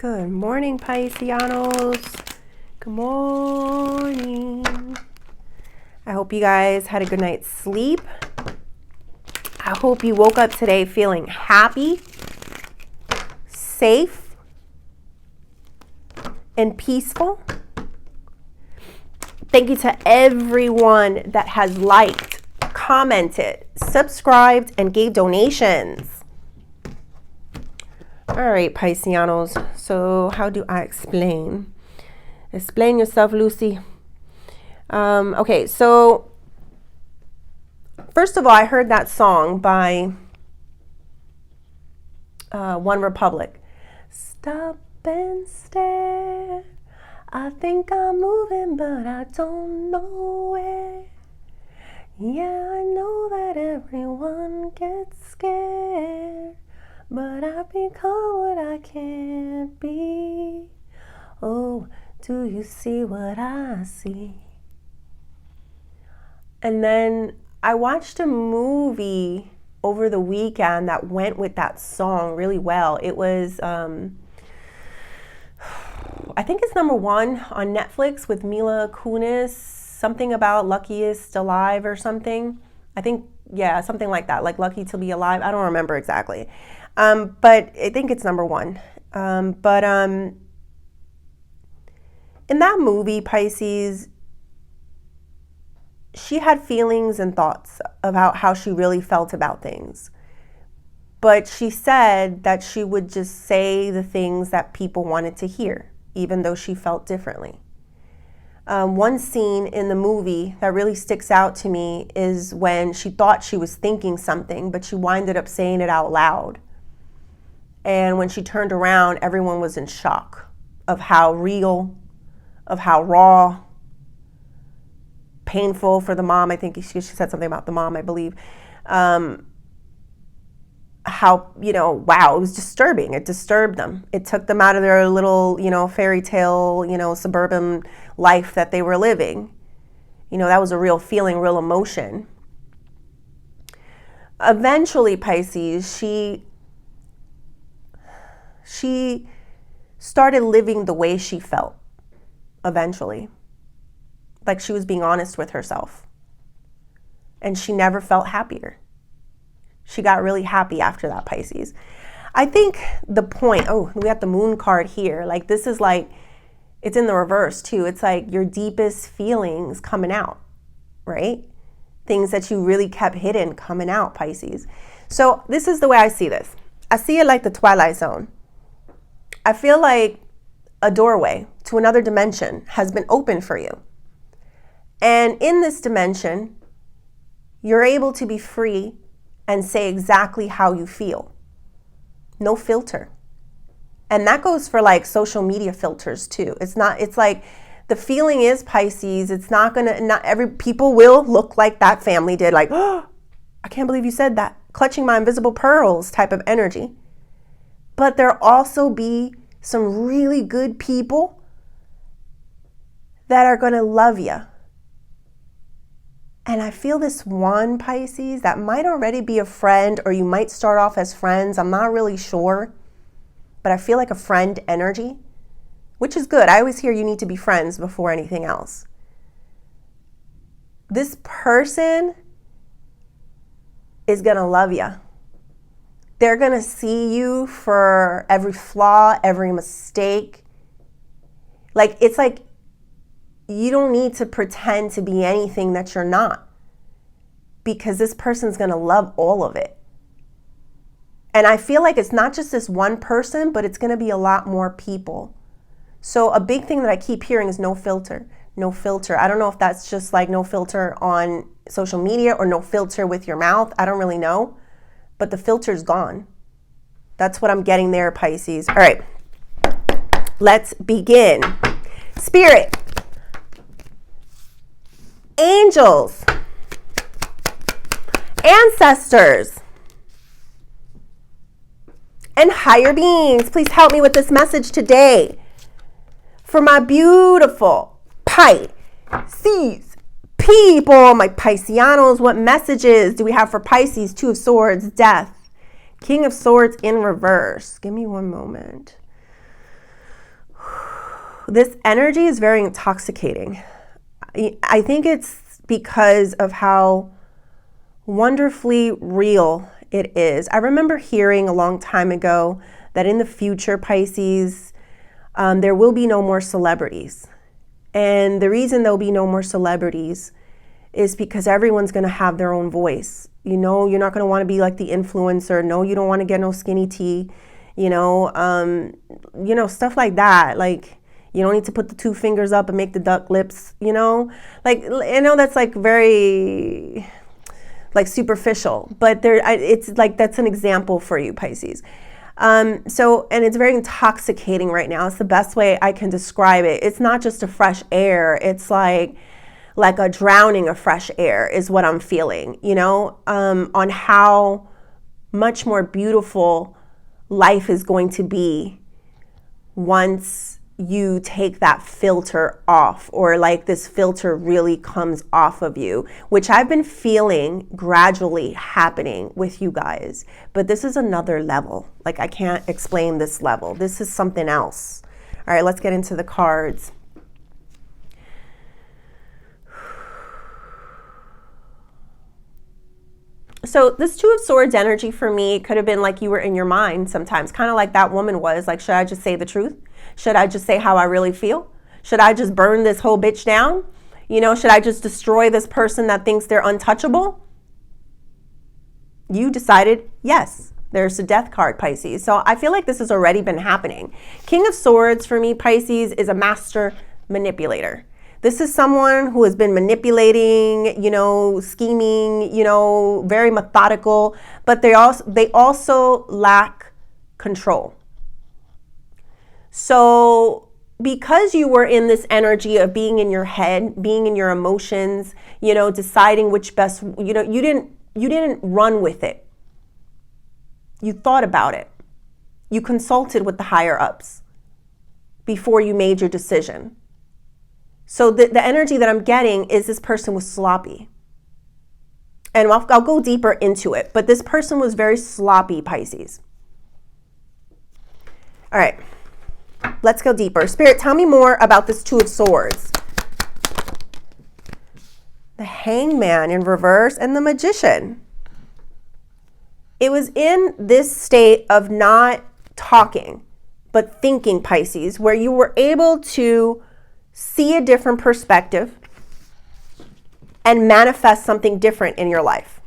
Good morning, Pisceanos. Good morning. I hope you guys had a good night's sleep. I hope you woke up today feeling happy, safe, and peaceful. Thank you to everyone that has liked, commented, subscribed, and gave donations. All right, Pisceanos. So how do I explain? Explain yourself, Lucy. Okay, so first of all, I heard that song by One Republic. Stop and stare. I think I'm moving, but I don't know where. Yeah, I know that everyone gets scared, but I've become what I can't be. Oh, do you see what I see? And then I watched a movie over the weekend that went with that song really well. It was, I think it's #1 on Netflix with Mila Kunis, something about Luckiest Alive or something. I think, yeah, something like that, like Lucky to Be Alive. I don't remember exactly. But I think it's #1. In that movie, Pisces, she had feelings and thoughts about how she really felt about things. But she said that she would just say the things that people wanted to hear, even though she felt differently. One scene in the movie that really sticks out to me is when she thought she was thinking something, but she winded up saying it out loud. And when she turned around, everyone was in shock of how real, of how raw, painful for the mom. I think she said something about the mom, I believe. How, wow, it was disturbing. It disturbed them. It took them out of their little, fairy tale, suburban life that they were living. That was a real feeling, real emotion. Eventually, Pisces, she started living the way she felt, eventually. Like she was being honest with herself. And she never felt happier. She got really happy after that, Pisces. I think the point, we got the moon card here. Like this is like, it's in the reverse too. It's like your deepest feelings coming out, right? Things that you really kept hidden coming out, Pisces. So this is the way I see this. I see it like the Twilight Zone. I feel like a doorway to another dimension has been opened for you. And in this dimension, you're able to be free and say exactly how you feel. No filter. And that goes for like social media filters too. It's like the feeling is, Pisces, it's not every people will look like that family did, like, oh, I can't believe you said that. Clutching my invisible pearls type of energy. But there'll also be some really good people that are going to love you. And I feel this one, Pisces, that might already be a friend, or you might start off as friends. I'm not really sure, but I feel like a friend energy, which is good. I always hear you need to be friends before anything else. This person is going to love you. They're going to see you for every flaw, every mistake. Like, it's like, you don't need to pretend to be anything that you're not, because this person's going to love all of it. And I feel like it's not just this one person, but it's going to be a lot more people. So a big thing that I keep hearing is no filter, no filter. I don't know if that's just like no filter on social media or no filter with your mouth. I don't really know, but the filter's gone. That's what I'm getting there, Pisces. All right, let's begin. Spirit, angels, ancestors, and higher beings, please help me with this message today. For my beautiful Pisces people, my Pisceanos, what messages do we have for Pisces? 2 of Swords, Death, King of Swords in reverse. Give me one moment. this energy is very intoxicating. I think it's because of how wonderfully real it is. I remember hearing a long time ago that in the future, Pisces, there will be no more celebrities. And the reason there'll be no more celebrities is because everyone's going to have their own voice. You know, you're not going to want to be like the influencer. No, you don't want to get no skinny tea. Stuff like that. Like, you don't need to put the 2 fingers up and make the duck lips, Like, I know that's like very like superficial, but it's like, that's an example for you, Pisces. And it's very intoxicating right now. It's the best way I can describe it. It's not just a fresh air. It's like a drowning of fresh air is what I'm feeling, on how much more beautiful life is going to be once you take that filter off, or like this filter really comes off of you, which I've been feeling gradually happening with you guys. But this is another level. Like, I can't explain this level. This is something else. All right, let's get into the cards. So this 2 of Swords energy for me could have been like you were in your mind sometimes, kind of like that woman was. Like, should I just say the truth? Should I just say how I really feel? Should I just burn this whole bitch down? Should I just destroy this person that thinks they're untouchable? You decided yes. There's a death card, Pisces. So I feel like this has already been happening. King of Swords for me, Pisces, is a master manipulator. This is someone who has been manipulating, scheming, very methodical, but they also lack control. So because you were in this energy of being in your head, being in your emotions, deciding which best, you didn't run with it. You thought about it. You consulted with the higher ups before you made your decision. So the energy that I'm getting is this person was sloppy. And I'll go deeper into it. But this person was very sloppy, Pisces. All right. Let's go deeper. Spirit, tell me more about this 2 of Swords. The Hangman in reverse and the Magician. It was in this state of not talking, but thinking, Pisces, where you were able to see a different perspective and manifest something different in your life.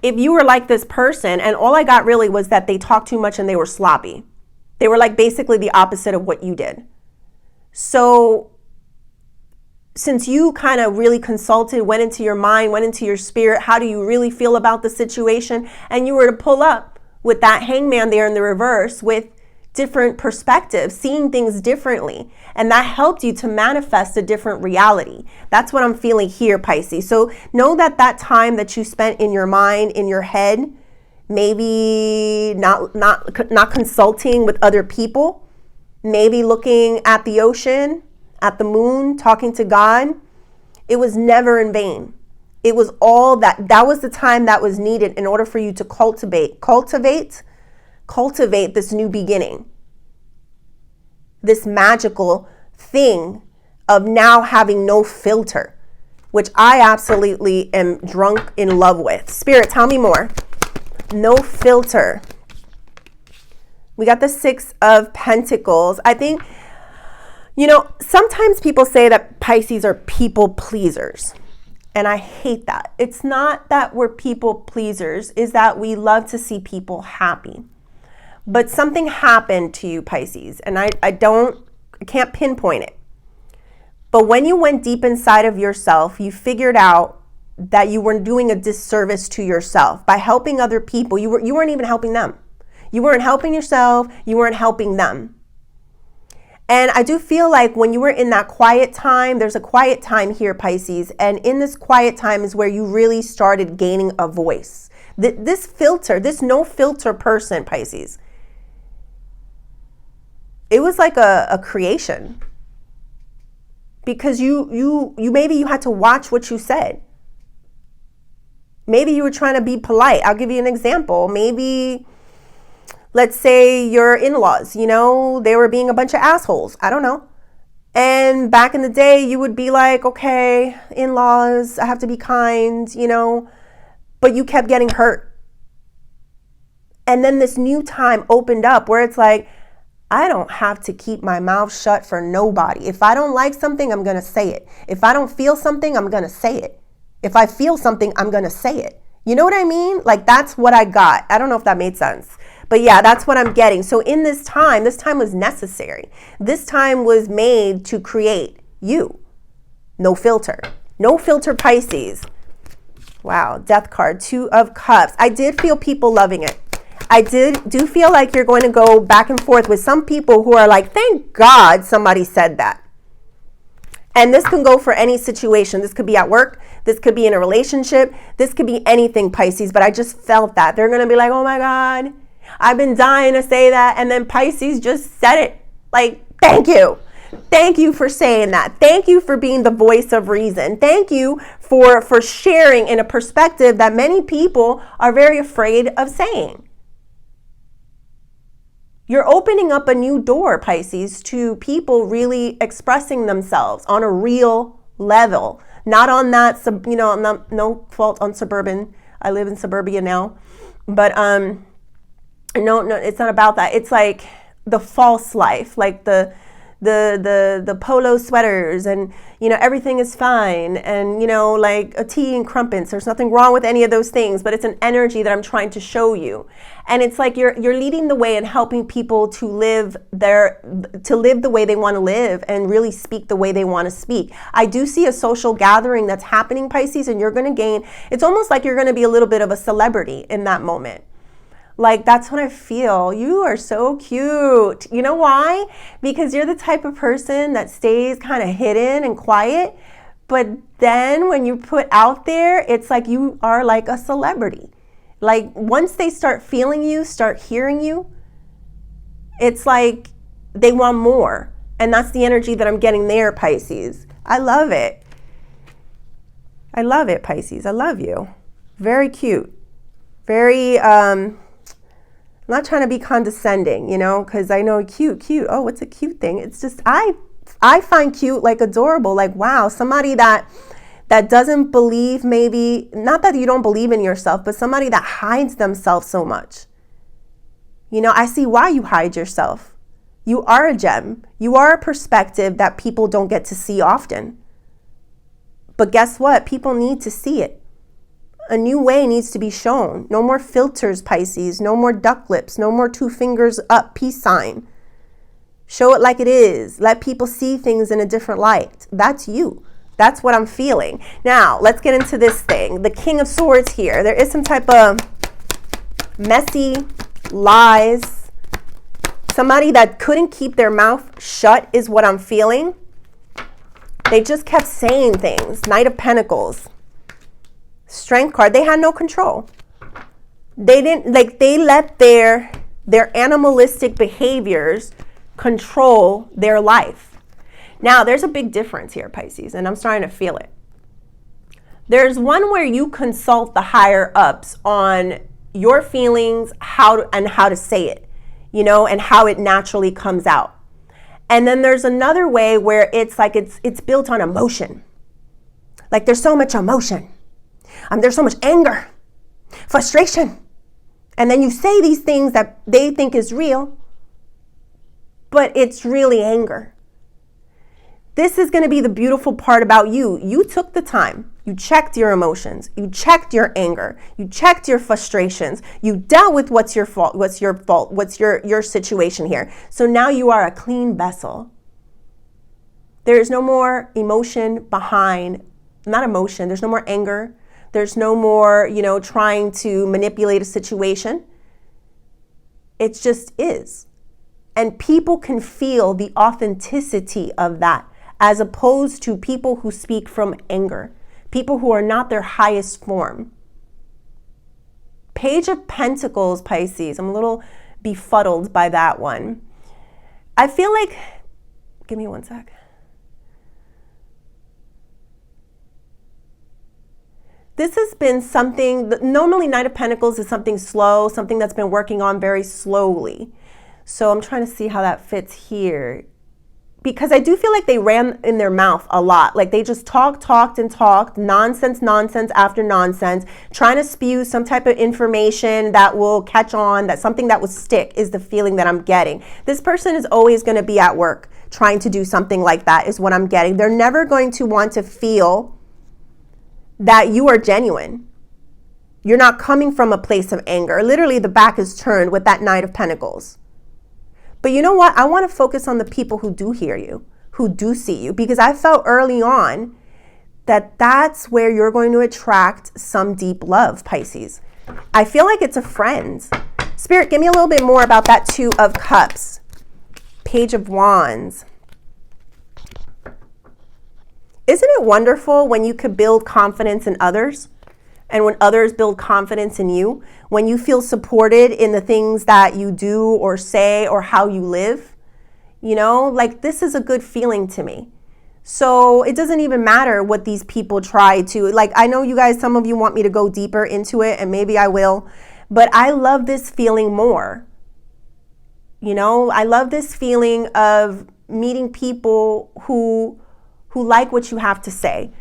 If you were like this person, and all I got really was that they talked too much and they were sloppy. They were like basically the opposite of what you did. So since you kind of really consulted, went into your mind, went into your spirit, how do you really feel about the situation? And you were to pull up with that Hangman there in the reverse with different perspectives, seeing things differently. And that helped you to manifest a different reality. That's what I'm feeling here, Pisces. So know that that time that you spent in your mind, in your head, maybe not consulting with other people, maybe looking at the ocean, at the moon, talking to God, it was never in vain. It was all that was the time that was needed in order for you to cultivate this new beginning, this magical thing of now having no filter, which I absolutely am drunk in love with. Spirit, tell me more. No filter. We got the 6 of Pentacles. I think, sometimes people say that Pisces are people pleasers. And I hate that. It's not that we're people pleasers, is that we love to see people happy. But something happened to you, Pisces, and I can't pinpoint it. But when you went deep inside of yourself, you figured out that you were doing a disservice to yourself by helping other people. You weren't even helping them. You weren't helping yourself. You weren't helping them. And I do feel like when you were in that quiet time, there's a quiet time here, Pisces. And in this quiet time is where you really started gaining a voice. This no filter person, Pisces, it was like a creation. Because you maybe you had to watch what you said. Maybe you were trying to be polite. I'll give you an example. Maybe Let's say your in-laws, you know, they were being a bunch of assholes. I don't know. And back in the day, you would be like, okay, in-laws, I have to be kind, you know, but you kept getting hurt. And then this new time opened up where it's like, I don't have to keep my mouth shut for nobody. If I don't like something, I'm going to say it. If I don't feel something, I'm going to say it. If I feel something, I'm going to say it. You know what I mean? Like, that's what I got. I don't know if that made sense. But yeah, that's what I'm getting. So in this time was necessary. This time was made to create you. No filter. No filter, Pisces. Wow, Death card, 2 of Cups. I did feel people loving it. I do feel like you're going to go back and forth with some people who are like, thank God somebody said that. And this can go for any situation. This could be at work. This could be in a relationship. This could be anything, Pisces. But I just felt that. They're going to be like, oh my God, I've been dying to say that. And then Pisces just said it. Like, thank you. Thank you for saying that. Thank you for being the voice of reason. Thank you for sharing in a perspective that many people are very afraid of saying. You're opening up a new door, Pisces, to people really expressing themselves on a real level. Not on that, no fault on suburban. I live in suburbia now. But no, it's not about that. It's like the false life, like the polo sweaters and, you know, everything is fine. And, you know, like a tea and crumpets, there's nothing wrong with any of those things, but it's an energy that I'm trying to show you. And it's like you're leading the way and helping people to live the way they want to live and really speak the way they want to speak. I do see a social gathering that's happening, Pisces, and you're going to gain, it's almost like you're going to be a little bit of a celebrity in that moment. Like, that's what I feel. You are so cute. You know why? Because you're the type of person that stays kind of hidden and quiet. But then when you put out there, it's like you are like a celebrity. Like, once they start feeling you, start hearing you, it's like they want more. And that's the energy that I'm getting there, Pisces. I love it. I love it, Pisces. I love you. Very cute. Very, I'm not trying to be condescending, you know, because I know cute. Oh, what's a cute thing? It's just, I find cute like adorable. Like, wow, somebody that doesn't believe, maybe, not that you don't believe in yourself, but somebody that hides themselves so much. You know, I see why you hide yourself. You are a gem. You are a perspective that people don't get to see often. But guess what? People need to see it. A new way needs to be shown. No more filters, Pisces. No more duck lips. No more 2 fingers up, peace sign. Show it like it is. Let people see things in a different light. That's you. That's what I'm feeling. Now, let's get into this thing. The King of Swords here. There is some type of messy lies. Somebody that couldn't keep their mouth shut is what I'm feeling. They just kept saying things. Knight of Pentacles. Strength card. They had no control. They didn't, like, they let their animalistic behaviors control their life. Now, there's a big difference here, Pisces, and I'm starting to feel it. There's one where you consult the higher ups on your feelings, how to say it, you know, and how it naturally comes out. And then there's another way where it's like it's built on emotion. Like, there's so much emotion. There's so much anger, frustration. And then you say these things that they think is real, but it's really anger. This is going to be the beautiful part about you. You took the time. You checked your emotions. You checked your anger. You checked your frustrations. You dealt with what's your fault, what's your situation here. So now you are a clean vessel. There is no more emotion behind, not emotion. There's no more anger. There's no more, you know, trying to manipulate a situation. It just is. And people can feel the authenticity of that, as opposed to people who speak from anger, people who are not their highest form. Page of Pentacles, Pisces. I'm a little befuddled by that one. I feel like, give me one sec. This has been something, normally Knight of Pentacles is something slow, something that's been working on very slowly. So I'm trying to see how that fits here. Because I do feel like they ran in their mouth a lot. Like they just talked nonsense after nonsense, trying to spew some type of information that will catch on, that something that will stick is the feeling that I'm getting. This person is always going to be at work trying to do something like that is what I'm getting. They're never going to want to feel that you are genuine. You're not coming from a place of anger. Literally, the back is turned with that Knight of Pentacles. But you know what? I want to focus on the people who do hear you, who do see you, because I felt early on that that's where you're going to attract some deep love, Pisces. I feel like it's a friend. Spirit, give me a little bit more about that Two of Cups, Page of Wands. Isn't it wonderful when you could build confidence in others and when others build confidence in you? When you feel supported in the things that you do or say or how you live? You know, like this is a good feeling to me. So it doesn't even matter what these people try to, like, I know you guys, some of you want me to go deeper into it, and maybe I will, but I love this feeling more. You know, I love this feeling of meeting people who like what you have to say,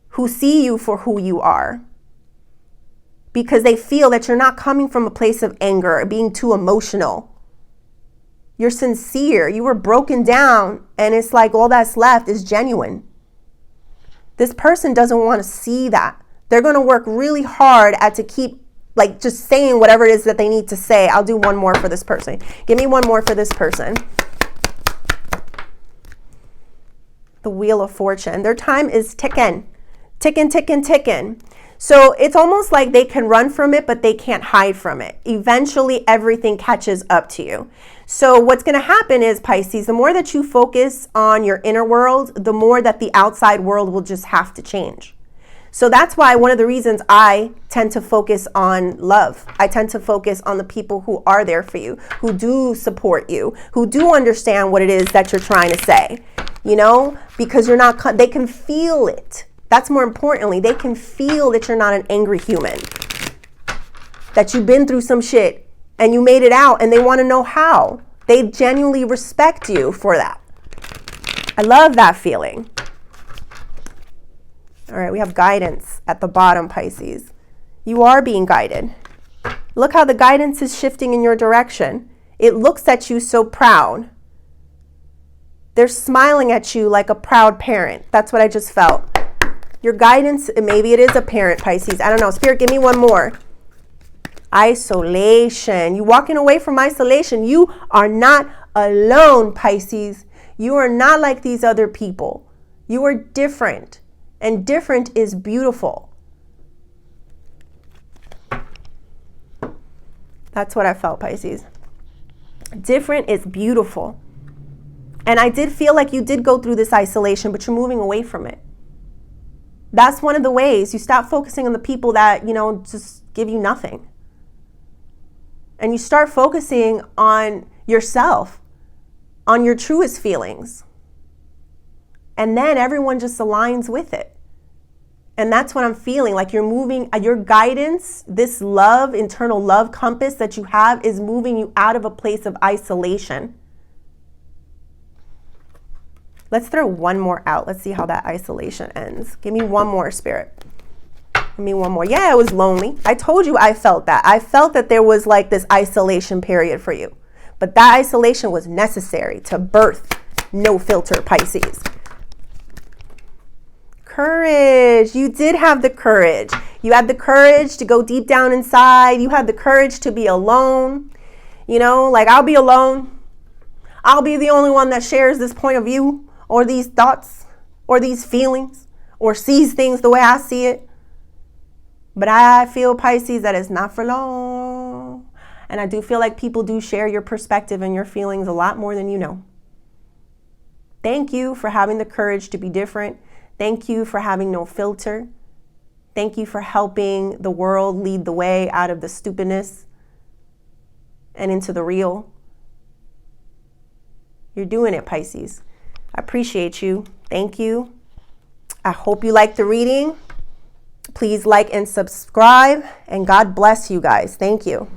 who see you for who you are, because they feel that you're not coming from a place of anger or being too emotional. You're sincere. You were broken down, and it's like all that's left is genuine. This person doesn't want to see that. They're going to work really hard to keep like just saying whatever it is that they need to say. I'll do one more for this person. Give me one more for this person. The Wheel of Fortune. Their time is ticking. So it's almost like they can run from it, but they can't hide from it. Eventually, everything catches up to you. So what's going to happen is, Pisces, the more that you focus on your inner world, the more that the outside world will just have to change. So that's why one of the reasons I tend to focus on love. I tend to focus on the people who are there for you, who do support you, who do understand what it is that you're trying to say, you know, because you're not, they can feel it. That's more importantly, they can feel that you're not an angry human, that you've been through some shit and you made it out, and they want to know how. They genuinely respect you for that. I love that feeling. All right, we have guidance at the bottom, Pisces. You are being guided. Look how the guidance is shifting in your direction. It looks at you so proud. They're smiling at you like a proud parent. That's what I just felt. Your guidance, maybe it is a parent, Pisces. I don't know. Spirit, give me one more. Isolation. You walking away from isolation. You are not alone, Pisces. You are not like these other people. You are different. And different is beautiful. That's what I felt, Pisces. Different is beautiful. And I did feel like you did go through this isolation, but you're moving away from it. That's one of the ways you stop focusing on the people that, you know, just give you nothing. And you start focusing on yourself, on your truest feelings. And then everyone just aligns with it. And that's what I'm feeling, like you're moving, your guidance, this love, internal love compass that you have is moving you out of a place of isolation. Let's throw one more out. Let's see how that isolation ends. Give me one more, Spirit. Give me one more. Yeah, it was lonely. I told you I felt that. I felt that there was like this isolation period for you. But that isolation was necessary to birth no filter, Pisces. Courage. You did have the courage. You had the courage to go deep down inside. You had the courage to be alone. You know, like I'll be alone. I'll be the only one that shares this point of view or these thoughts or these feelings or sees things the way I see it. But I feel, Pisces, that it's not for long. And I do feel like people do share your perspective and your feelings a lot more than you know. Thank you for having the courage to be different. Thank you for having no filter. Thank you for helping the world lead the way out of the stupidness and into the real. You're doing it, Pisces. I appreciate you. Thank you. I hope you liked the reading. Please like and subscribe, and God bless you guys. Thank you.